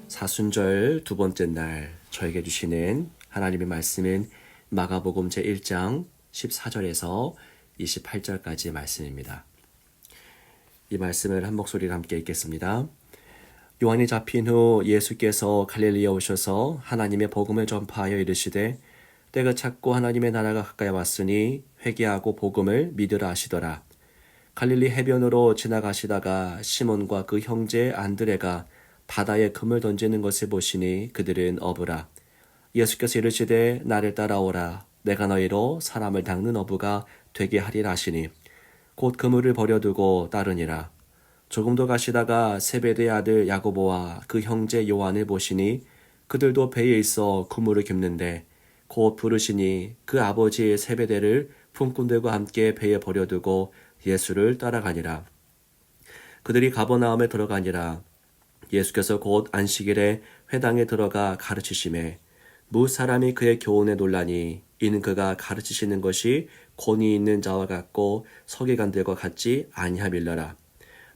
사순절 두 번째 날 저에게 주시는 하나님의 말씀은 마가복음 제1장 14절에서 28절까지의 말씀입니다. 이 말씀을 한 목소리로 함께 읽겠습니다. 요한이 잡힌 후 예수께서 갈릴리에 오셔서 하나님의 복음을 전파하여 이르시되 때가 찼고 하나님의 나라가 가까이 왔으니 회개하고 복음을 믿으라 하시더라. 갈릴리 해변으로 지나가시다가 시몬과 그 형제 안드레가 바다에 금을 던지는 것을 보시니 그들은 어부라. 예수께서 이르시되 나를 따라오라. 내가 너희로 사람을 닦는 어부가 되게 하리라 하시니 곧 그물을 버려두고 따르니라. 조금 더 가시다가 세베대의 아들 야고보와 그 형제 요한을 보시니 그들도 배에 있어 그물을 깁는데 곧 부르시니 그 아버지 세베대를 품꾼들과 함께 배에 버려두고 예수를 따라가니라. 그들이 가버나움에 들어가니라. 예수께서 곧 안식일에 회당에 들어가 가르치시매 무 사람이 그의 교훈에 놀라니 이는 그가 가르치시는 것이 권위 있는 자와 같고 서기관들과 같지 아니함일러라.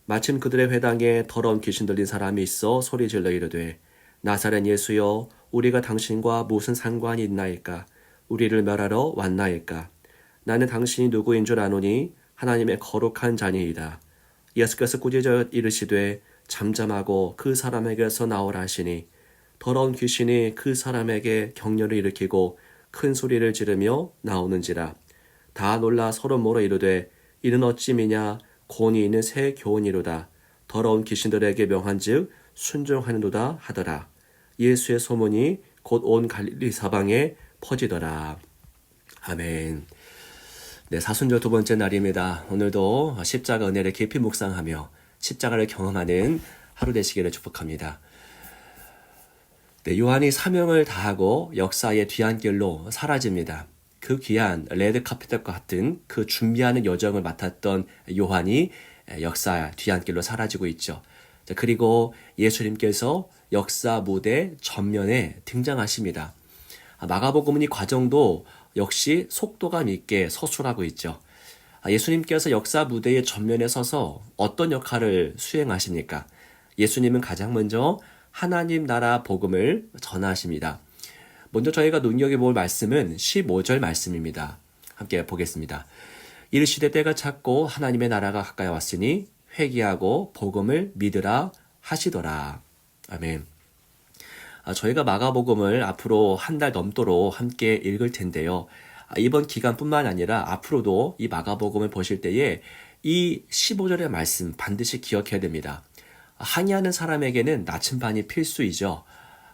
마침 그들의 회당에 더러운 귀신 들린 사람이 있어 소리질러 이르되 나사렛 예수여 우리가 당신과 무슨 상관이 있나이까? 우리를 멸하러 왔나이까? 나는 당신이 누구인 줄 아노니 하나님의 거룩한 자니이다. 예수께서 꾸짖어 이르시되 잠잠하고 그 사람에게서 나오라 하시니 더러운 귀신이 그 사람에게 격려를 일으키고 큰 소리를 지르며 나오는지라. 다 놀라 서로 물어 이르되 이는 어찌미냐? 권위 있는 새 교훈이로다. 더러운 귀신들에게 명한즉 순종하는도다 하더라. 예수의 소문이 곧 온 갈릴리 사방에 퍼지더라. 아멘. 네, 사순절 두 번째 날입니다. 오늘도 십자가 은혜를 깊이 묵상하며 십자가를 경험하는 하루 되시기를 축복합니다. 네, 요한이 사명을 다하고 역사의 뒤안길로 사라집니다. 그 귀한 레드카펫과 같은 그 준비하는 여정을 맡았던 요한이 역사 뒤안길로 사라지고 있죠. 그리고 예수님께서 역사 무대 전면에 등장하십니다. 마가복음은 이 과정도 역시 속도감 있게 서술하고 있죠. 예수님께서 역사 무대의 전면에 서서 어떤 역할을 수행하십니까? 예수님은 가장 먼저 하나님 나라 복음을 전하십니다. 먼저 저희가 눈여겨볼 말씀은 15절 말씀입니다. 함께 보겠습니다. 이르시되 때가 찼고 하나님의 나라가 가까이 왔으니 회개하고 복음을 믿으라 하시더라. 아멘. 저희가 마가복음을 앞으로 한 달 넘도록 함께 읽을 텐데요. 이번 기간뿐만 아니라 앞으로도 이 마가복음을 보실 때에 이 15절의 말씀 반드시 기억해야 됩니다. 항의하는 사람에게는 나침반이 필수이죠.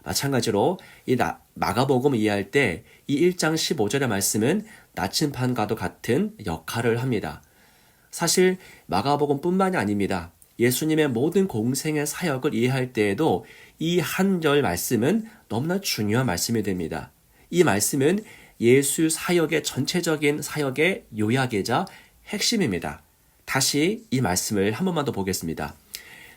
마찬가지로 이 마가복음을 이해할 때 이 1장 15절의 말씀은 나침반과도 같은 역할을 합니다. 사실 마가복음뿐만이 아닙니다. 예수님의 모든 공생의 사역을 이해할 때에도 이 한 절 말씀은 너무나 중요한 말씀이 됩니다. 이 말씀은 예수 사역의 전체적인 사역의 요약이자 핵심입니다. 다시 이 말씀을 한 번만 더 보겠습니다.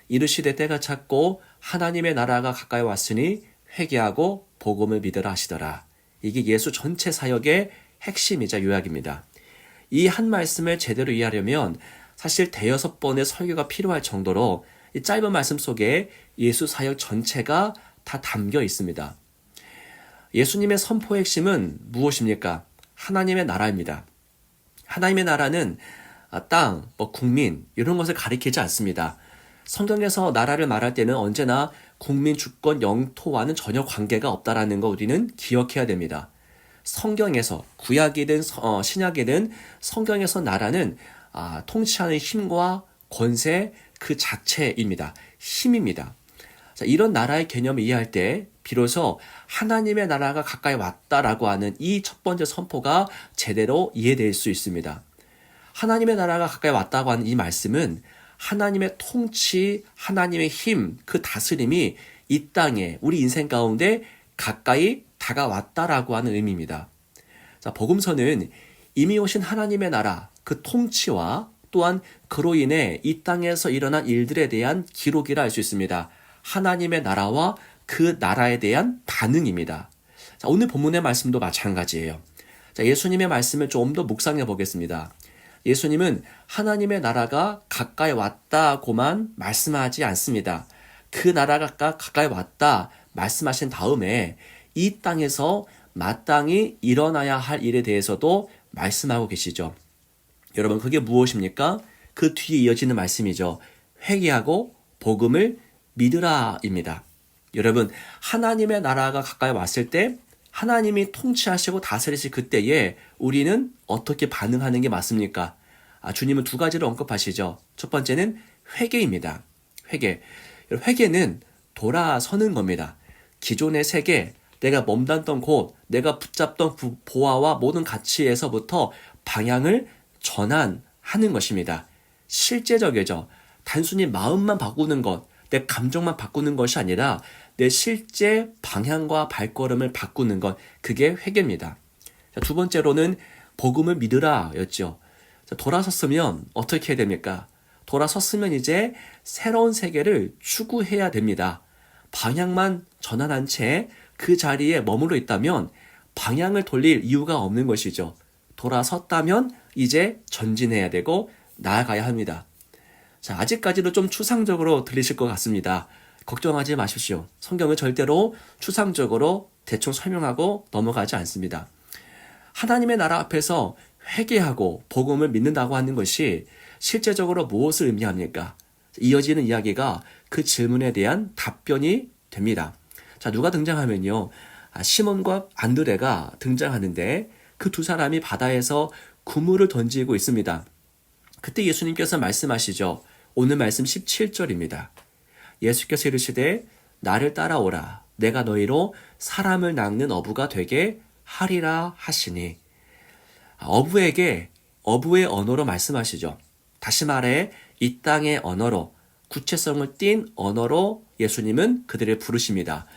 이르시되 때가 찼고 하나님의 나라가 가까이 왔으니 회개하고 복음을 믿으라 하시더라. 이게 예수 전체 사역의 핵심이자 요약입니다. 이 한 말씀을 제대로 이해하려면 사실 대여섯 번의 설교가 필요할 정도로 이 짧은 말씀 속에 예수 사역 전체가 다 담겨 있습니다. 예수님의 선포의 핵심은 무엇입니까? 하나님의 나라입니다. 하나님의 나라는 땅, 국민 이런 것을 가리키지 않습니다. 성경에서 나라를 말할 때는 언제나 국민, 주권, 영토와는 전혀 관계가 없다라는 거 우리는 기억해야 됩니다. 성경에서 구약이든 신약이든 성경에서 나라는 통치하는 힘과 권세 그 자체입니다. 힘입니다. 자, 이런 나라의 개념을 이해할 때 비로소 하나님의 나라가 가까이 왔다라고 하는 이 첫 번째 선포가 제대로 이해될 수 있습니다. 하나님의 나라가 가까이 왔다고 하는 이 말씀은 하나님의 통치, 하나님의 힘, 그 다스림이 이 땅에 우리 인생 가운데 가까이 다가왔다라고 하는 의미입니다. 자, 복음서는 이미 오신 하나님의 나라, 그 통치와 또한 그로 인해 이 땅에서 일어난 일들에 대한 기록이라 할 수 있습니다. 하나님의 나라와 그 나라에 대한 반응입니다. 자, 오늘 본문의 말씀도 마찬가지예요. 자, 예수님의 말씀을 좀 더 묵상해 보겠습니다. 예수님은 하나님의 나라가 가까이 왔다고만 말씀하지 않습니다. 그 나라가 가까이 왔다 말씀하신 다음에 이 땅에서 마땅히 일어나야 할 일에 대해서도 말씀하고 계시죠. 여러분, 그게 무엇입니까? 그 뒤에 이어지는 말씀이죠. 회개하고 복음을 믿으라입니다. 여러분, 하나님의 나라가 가까이 왔을 때 하나님이 통치하시고 다스리실 그때에 우리는 어떻게 반응하는 게 맞습니까? 주님은 두 가지를 언급하시죠. 첫 번째는 회개입니다. 회개. 회개는 돌아서는 겁니다. 기존의 세계, 내가 몸담던 곳, 내가 붙잡던 보아와 모든 가치에서부터 방향을 전환하는 것입니다. 실제적이죠. 단순히 마음만 바꾸는 것, 내 감정만 바꾸는 것이 아니라 내 실제 방향과 발걸음을 바꾸는 것, 그게 회개입니다. 두 번째로는 복음을 믿으라 였죠. 돌아섰으면 어떻게 해야 됩니까? 돌아섰으면 이제 새로운 세계를 추구해야 됩니다. 방향만 전환한 채 그 자리에 머물러 있다면 방향을 돌릴 이유가 없는 것이죠. 돌아섰다면 이제 전진해야 되고 나아가야 합니다. 자, 아직까지도 좀 추상적으로 들리실 것 같습니다. 걱정하지 마십시오. 성경은 절대로 추상적으로 대충 설명하고 넘어가지 않습니다. 하나님의 나라 앞에서 회개하고 복음을 믿는다고 하는 것이 실제적으로 무엇을 의미합니까? 이어지는 이야기가 그 질문에 대한 답변이 됩니다. 자, 누가 등장하면요. 시몬과 안드레가 등장하는데 그 두 사람이 바다에서 그물을 던지고 있습니다. 그때 예수님께서 말씀하시죠. 오늘 말씀 17절입니다. 예수께서 이르시되 나를 따라오라. 내가 너희로 사람을 낚는 어부가 되게 하리라 하시니. 어부에게 어부의 언어로 말씀하시죠. 다시 말해 이 땅의 언어로, 구체성을 띤 언어로 예수님은 그들을 부르십니다.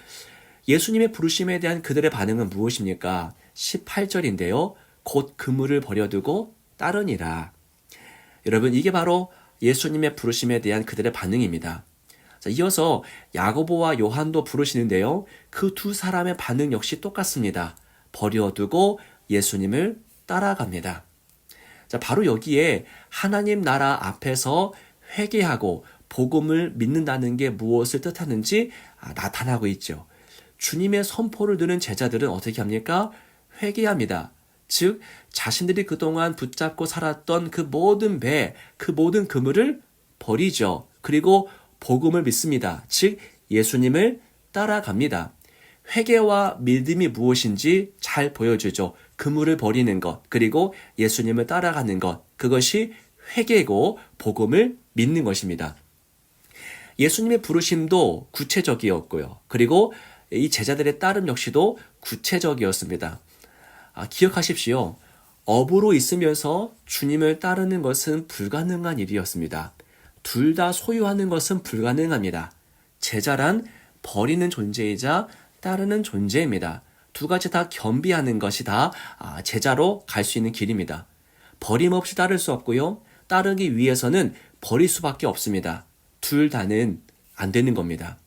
예수님의 부르심에 대한 그들의 반응은 무엇입니까? 18절인데요. 곧 그물을 버려두고 따르니라. 여러분, 이게 바로 예수님의 부르심에 대한 그들의 반응입니다. 자, 이어서 야고보와 요한도 부르시는데요. 그 두 사람의 반응 역시 똑같습니다. 버려두고 예수님을 따라갑니다. 자, 바로 여기에 하나님 나라 앞에서 회개하고 복음을 믿는다는 게 무엇을 뜻하는지 나타나고 있죠. 주님의 선포를 들은 제자들은 어떻게 합니까? 회개합니다. 즉 자신들이 그동안 붙잡고 살았던 그 모든 배, 그 모든 그물을 버리죠. 그리고 복음을 믿습니다. 즉 예수님을 따라갑니다. 회개와 믿음이 무엇인지 잘 보여주죠. 그물을 버리는 것, 그리고 예수님을 따라가는 것, 그것이 회개고 복음을 믿는 것입니다. 예수님의 부르심도 구체적이었고요. 그리고 이 제자들의 따름 역시도 구체적이었습니다. 기억하십시오. 어부로 있으면서 주님을 따르는 것은 불가능한 일이었습니다. 둘 다 소유하는 것은 불가능합니다. 제자란 버리는 존재이자 따르는 존재입니다. 두 가지 다 겸비하는 것이 다 제자로 갈 수 있는 길입니다. 버림없이 따를 수 없고요. 따르기 위해서는 버릴 수밖에 없습니다. 둘 다는 안 되는 겁니다.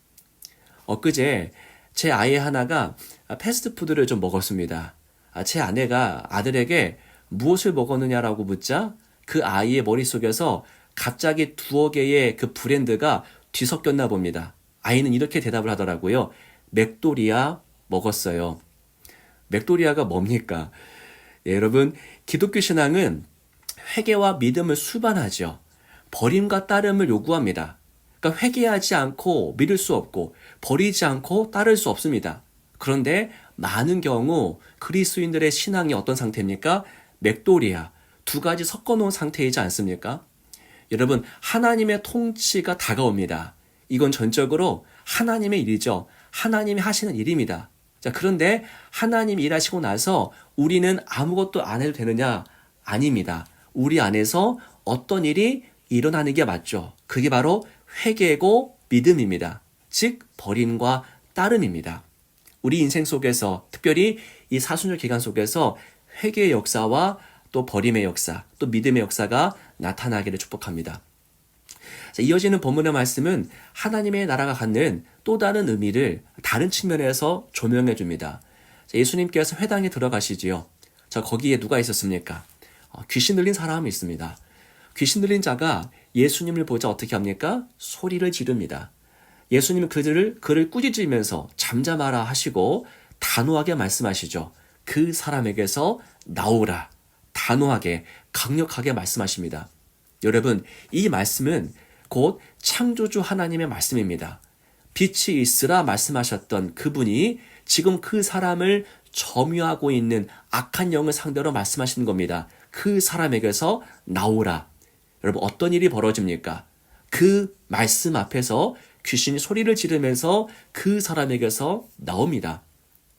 엊그제 제 아이 하나가 패스트푸드를 좀 먹었습니다. 제 아내가 아들에게 무엇을 먹었느냐라고 묻자 그 아이의 머릿속에서 갑자기 두어 개의 그 브랜드가 뒤섞였나 봅니다. 아이는 이렇게 대답을 하더라고요. 맥도리아 먹었어요. 맥도리아가 뭡니까? 예, 여러분, 기독교 신앙은 회개와 믿음을 수반하죠. 버림과 따름을 요구합니다. 그러니까 회개하지 않고 믿을 수 없고 버리지 않고 따를 수 없습니다. 그런데 많은 경우 그리스도인들의 신앙이 어떤 상태입니까? 맥도리아, 두 가지 섞어놓은 상태이지 않습니까? 여러분, 하나님의 통치가 다가옵니다. 이건 전적으로 하나님의 일이죠. 하나님이 하시는 일입니다. 자, 그런데 하나님이 일하시고 나서 우리는 아무것도 안 해도 되느냐? 아닙니다. 우리 안에서 어떤 일이 일어나는 게 맞죠. 그게 바로 회개고 믿음입니다. 즉 버림과 따름입니다. 우리 인생 속에서 특별히 이 사순절 기간 속에서 회개의 역사와 또 버림의 역사, 또 믿음의 역사가 나타나기를 축복합니다. 자, 이어지는 본문의 말씀은 하나님의 나라가 갖는 또 다른 의미를 다른 측면에서 조명해 줍니다. 자, 예수님께서 회당에 들어가시지요. 자, 거기에 누가 있었습니까? 귀신 들린 사람이 있습니다. 귀신 들린 자가 예수님을 보자 어떻게 합니까? 소리를 지릅니다. 예수님은 그를 꾸짖으면서 잠잠하라 하시고 단호하게 말씀하시죠. 그 사람에게서 나오라. 단호하게 강력하게 말씀하십니다. 여러분, 이 말씀은 곧 창조주 하나님의 말씀입니다. 빛이 있으라 말씀하셨던 그분이 지금 그 사람을 점유하고 있는 악한 영을 상대로 말씀하시는 겁니다. 그 사람에게서 나오라. 여러분, 어떤 일이 벌어집니까? 그 말씀 앞에서 귀신이 소리를 지르면서 그 사람에게서 나옵니다.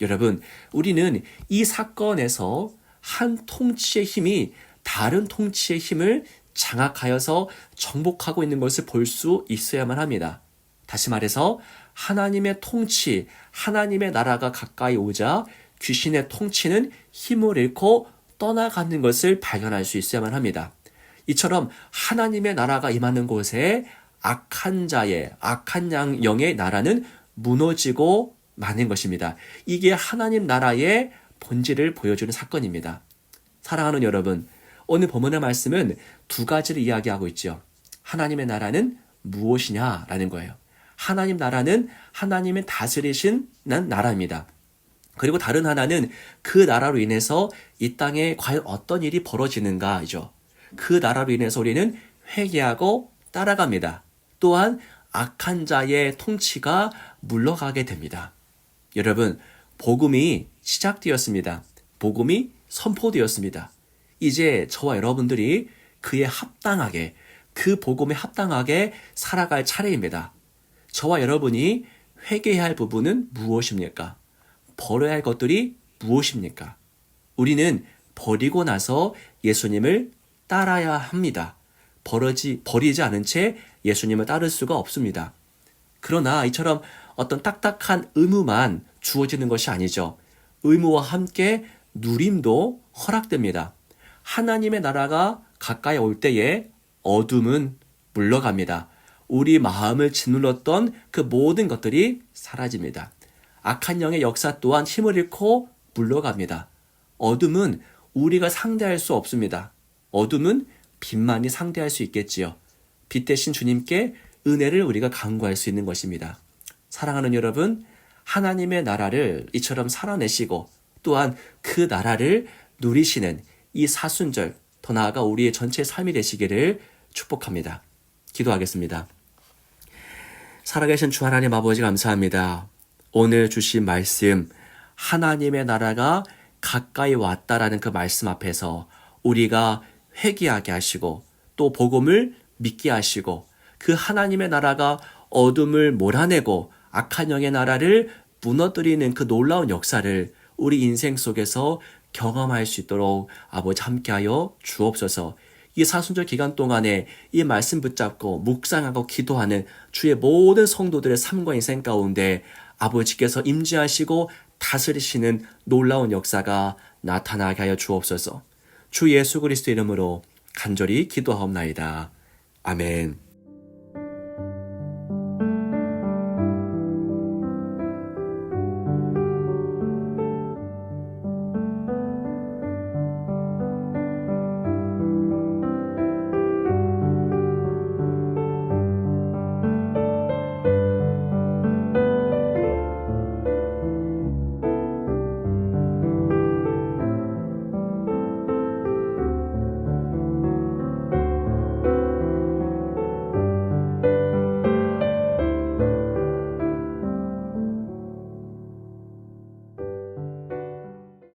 여러분, 우리는 이 사건에서 한 통치의 힘이 다른 통치의 힘을 장악하여서 정복하고 있는 것을 볼 수 있어야만 합니다. 다시 말해서 하나님의 통치, 하나님의 나라가 가까이 오자 귀신의 통치는 힘을 잃고 떠나가는 것을 발견할 수 있어야만 합니다. 이처럼 하나님의 나라가 임하는 곳에 악한 자의, 악한 영의 나라는 무너지고 마는 것입니다. 이게 하나님 나라의 본질을 보여주는 사건입니다. 사랑하는 여러분, 오늘 본문의 말씀은 두 가지를 이야기하고 있죠. 하나님의 나라는 무엇이냐라는 거예요. 하나님 나라는 하나님의 다스리신 나라입니다. 그리고 다른 하나는 그 나라로 인해서 이 땅에 과연 어떤 일이 벌어지는가이죠. 그 나라로 인해서 우리는 회개하고 따라갑니다. 또한 악한 자의 통치가 물러가게 됩니다. 여러분, 복음이 시작되었습니다. 복음이 선포되었습니다. 이제 저와 여러분들이 그에 합당하게, 그 복음에 합당하게 살아갈 차례입니다. 저와 여러분이 회개해야 할 부분은 무엇입니까? 버려야 할 것들이 무엇입니까? 우리는 버리고 나서 예수님을 따라야 합니다. 버리지 않은 채 예수님을 따를 수가 없습니다. 그러나 이처럼 어떤 딱딱한 의무만 주어지는 것이 아니죠. 의무와 함께 누림도 허락됩니다. 하나님의 나라가 가까이 올 때에 어둠은 물러갑니다. 우리 마음을 짓눌렀던 그 모든 것들이 사라집니다. 악한 영의 역사 또한 힘을 잃고 물러갑니다. 어둠은 우리가 상대할 수 없습니다. 어둠은 빛만이 상대할 수 있겠지요. 빛 대신 주님께 은혜를 우리가 간구할 수 있는 것입니다. 사랑하는 여러분, 하나님의 나라를 이처럼 살아내시고 또한 그 나라를 누리시는 이 사순절, 더 나아가 우리의 전체 삶이 되시기를 축복합니다. 기도하겠습니다. 살아계신 주 하나님 아버지 감사합니다. 오늘 주신 말씀, 하나님의 나라가 가까이 왔다라는 그 말씀 앞에서 우리가 회개하게 하시고 또 복음을 믿게 하시고 그 하나님의 나라가 어둠을 몰아내고 악한 영의 나라를 무너뜨리는 그 놀라운 역사를 우리 인생 속에서 경험할 수 있도록 아버지 함께하여 주옵소서. 이 사순절 기간 동안에 이 말씀 붙잡고 묵상하고 기도하는 주의 모든 성도들의 삶과 인생 가운데 아버지께서 임재하시고 다스리시는 놀라운 역사가 나타나게 하여 주옵소서. 주 예수 그리스도 이름으로 간절히 기도하옵나이다. 아멘.